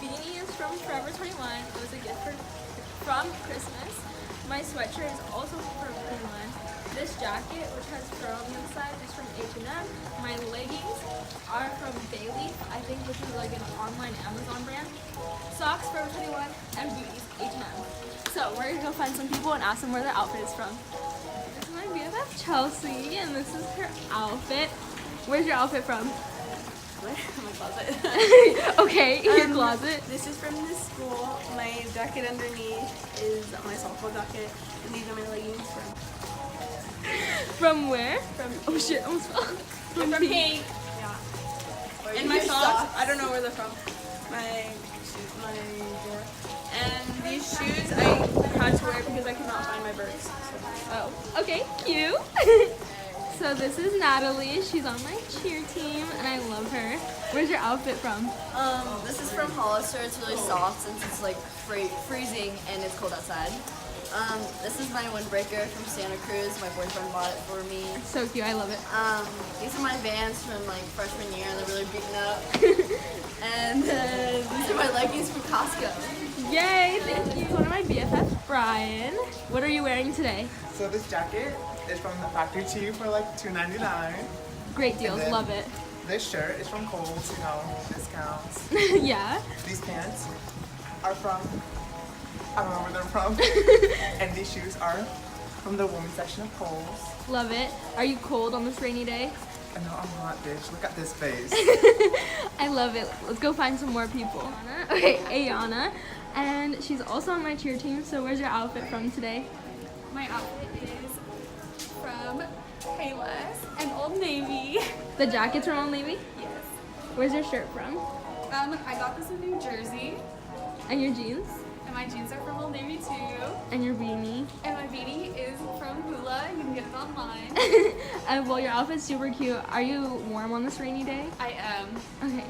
beanie is from Forever 21. It was a gift from Christmas. My sweatshirt is also from 21. This jacket, which has fur on the inside, is from H&M. My leggings are from Bailey, I think, which is like an online Amazon brand. Socks, Forever 21, and booties, H&M. So we're gonna go find some people and ask them where their outfit is from. This is my BFF Chelsea, and this is her outfit. Where's your outfit from? My closet. Okay, your closet. This is from the school. My jacket underneath is my softball jacket, and these are my leggings From where? Oh shit, almost fell. from Pink. Yeah. And my socks, I don't know where they're from. My drawer. And these shoes I had to wear because I could not find my Birks. Oh, okay, cute. So this is Natalie. She's on my cheer team, and I love her. Where's your outfit from? This is from Hollister. It's really soft since it's like freezing and it's cold outside. This is my windbreaker from Santa Cruz. My boyfriend bought it for me. So cute, I love it. These are my Vans from like freshman year. They're really beaten up. And these are my leggings from Costco. Yay, thank you. One of my BFFs, Brian. What are you wearing today? So this jacket is from the factory tee for like $2.99. Great deals, then- love it. This shirt is from Kohl's, you know, discounts. Yeah. These pants are from, I don't know where they're from. And these shoes are from the women's section of Kohl's. Love it. Are you cold on this rainy day? And no, I'm not, bitch. Look at this face. I love it. Let's go find some more people. Okay, Ayana. And she's also on my cheer team, so where's your outfit from today? My outfit is from Payless and Old Navy. The jacket's from Old Navy? Yes. Where's your shirt from? I got this in New Jersey, And your jeans? and my jeans are from Old Navy too. And your beanie? And my beanie is from Hula. You can get it online. And well, your outfit's super cute. Are you warm on this rainy day? I am. Okay.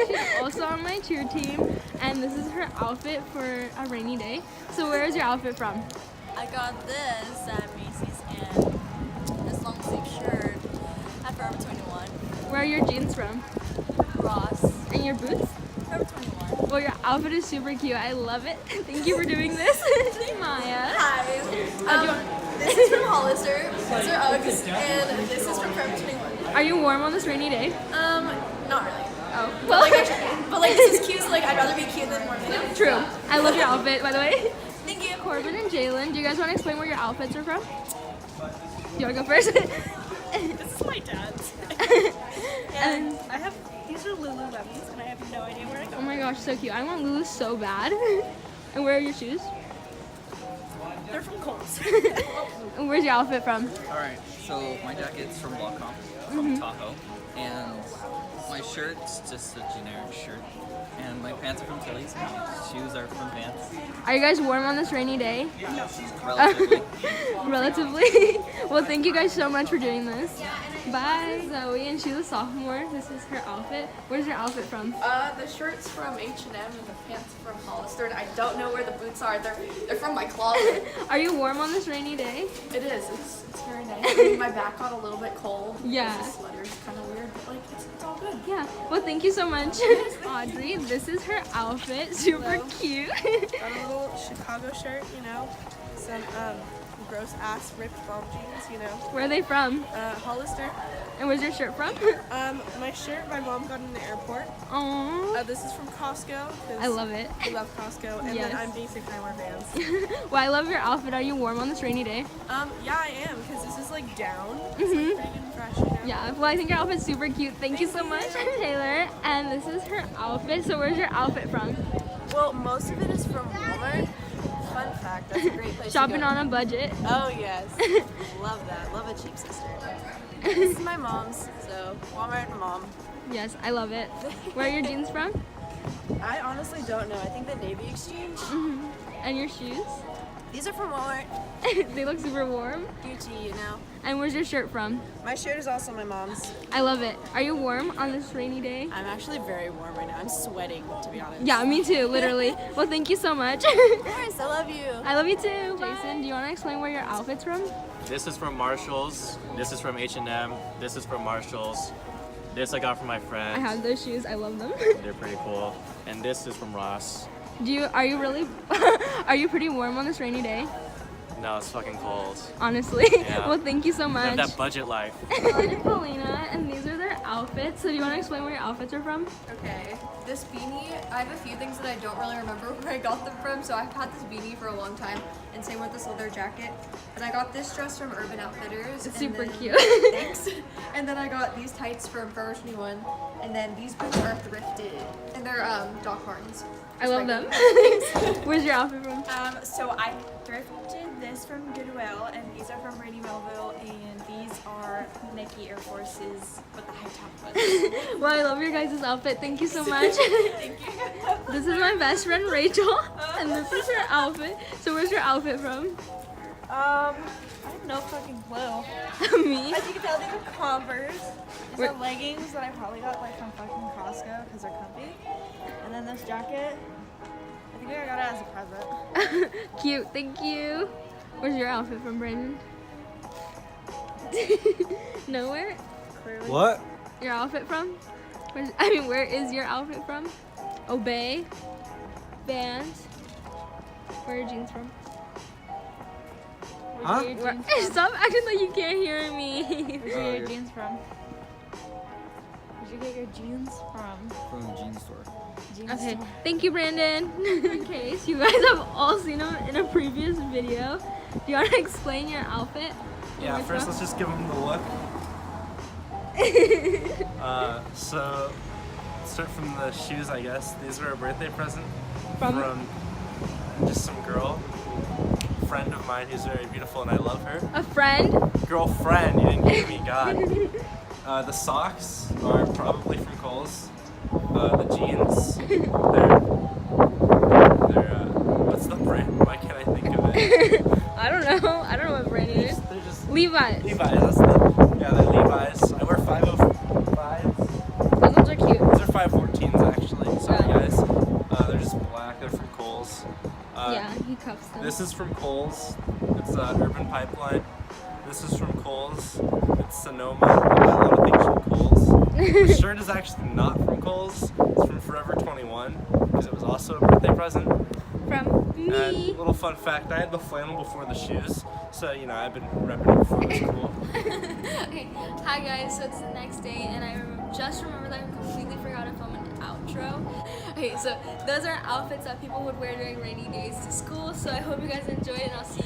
She's also on my cheer team, and this is her outfit for a rainy day. So where is your outfit from? I got this at Macy's and this long sleeve shirt at Forever 21. Where are your jeans from? Ross. And your boots? Forever 21. Well, your outfit is super cute. I love it. Thank you for doing this. Maya. Hi. This is from Hollister. These are Uggs, and this is from Forever 21. Are you warm on this rainy day? Not really. Oh, But like this is cute. So like I'd rather be cute than warm. You know? True. I love your outfit, by the way. Thank you. Corbin and Jalen, do you guys want to explain where your outfits are from? You want to go first? This is my dad's. And I have, these are Lululemons, and I have no idea where I oh got my gosh, so cute. I want Lulu so bad. And where are your shoes? They're from Kohl's. And where's your outfit from? Alright, so my jacket's from Wacom, from Tahoe, and my shirt's just a generic shirt, and my pants are from Tilly's, and my shoes are from Vans. Are you guys warm on this rainy day? Relatively. Relatively. Well, thank you guys so much for doing this. Bye. Zoe, and she's a sophomore. This is her outfit. Where's your outfit from? The shirt's from H&M and the pants from Hollister, and I don't know where the boots are. They're from my closet. Are you warm on this rainy day? It is. It's very nice. I mean, my back got a little bit cold. Yeah. The sweater's kind of weird, but like it's all good. Yeah. Well, thank you so much. Audrey, this is her outfit. Super cute. Got a little Chicago shirt, you know, some gross ass ripped bomb jeans, you know. Where are they from? Hollister. And where's your shirt from? My shirt my mom got in the airport. Aww. This is from Costco. 'Cause I love it. I love Costco. And Yes. then I'm basic and I wear Vans. Well, I love your outfit. Are you warm on this rainy day? Yeah, I am, because this is like down. It's like friggin' fresh, you know. Yeah. Well, I think your outfit's super cute. Thank you so much, Taylor. And this is her outfit. So where's your outfit from? Well, most of it is from Walmart. Fun fact, that's a great place Shopping to go. on a budget. Oh yes, love that. Love a cheap sister. This is my mom's, so Walmart and mom. Yes, I love it. Where are your jeans from? I honestly don't know. I think the Navy Exchange. And your shoes? These are from Walmart. They look super warm. Gucci, you know. And where's your shirt from? My shirt is also my mom's. I love it. Are you warm on this rainy day? I'm actually very warm right now. I'm sweating, to be honest. Yeah, me too, literally. Well, thank you so much. Of course, I love you. I love you too. Jason, do you want to explain where your outfit's from? This is from Marshalls. This is from H&M. This is from Marshalls. This I got from my friend. I have those shoes. I love them. They're pretty cool. And this is from Ross. Are you really, are you pretty warm on this rainy day? No, it's fucking cold. Honestly? Yeah. Well, thank you so Live much. that budget life. KaseAndMalayna, and these are their outfits. So do you want to explain where your outfits are from? Okay, this beanie, I have a few things that I don't really remember where I got them from, so I've had this beanie for a long time, and same with this leather jacket. And I got this dress from Urban Outfitters. It's and super then- cute. Thanks. And then I got these tights from Forever 21, and then these boots are thrifted, and they're Doc Martens. I love them. Where's your outfit from? So I thrifted this from Goodwill, and these are from Brady Melville, and these are Nike Air Forces with the high top ones. Well, I love your guys' outfit. Thank you so much. Thank you. This is my best friend Rachel, and this is her outfit. So where's your outfit from? I have no fucking clue. Me? As you can tell, these are Converse. These Where- are leggings that I probably got like from fucking Costco because they're comfy. And then this jacket, I think I got it as a present. Cute, thank you. Where's your outfit from, Brandon? Nowhere? Clearly. What? Your outfit from? Where is your outfit from? Obey? Vans? Where are your jeans from? Huh? Stop acting like you can't hear me. Where'd you get your jeans from? Where'd you get your jeans from? From the jean store. Okay, thank you, Brandon. In case you guys have all seen him in a previous video, do you want to explain your outfit? Yeah, first let's just give him the look. So, start from the shoes, I guess. These are a birthday present from just some girl, friend of mine who's very beautiful and I love her. A friend? Girlfriend, you didn't hear me, God. The socks are probably from Kohl's. The jeans, they're what's the brand? Why can't I think of it? I don't know what brand it is. They're just Levi's. Levi's, they're Levi's. I wear 505s. Those ones are cute. These are 514s actually. Sorry guys. They're just black. They're from Kohl's. Yeah, he cups them. This is from Kohl's. It's Urban Pipeline. This is from Kohl's. It's Sonoma. I buy a lot of things from Kohl's. The shirt is actually not from Kohl's. It's from Forever 21 because it was also a birthday present. From And me. little fun fact, I had the flannel before the shoes, so you know I've been repping it before it was cool. Okay, hi guys, so it's the next day and I just remembered that I completely forgot to film an outro. Okay, so those are outfits that people would wear during rainy days to school, so I hope you guys enjoyed and I'll see you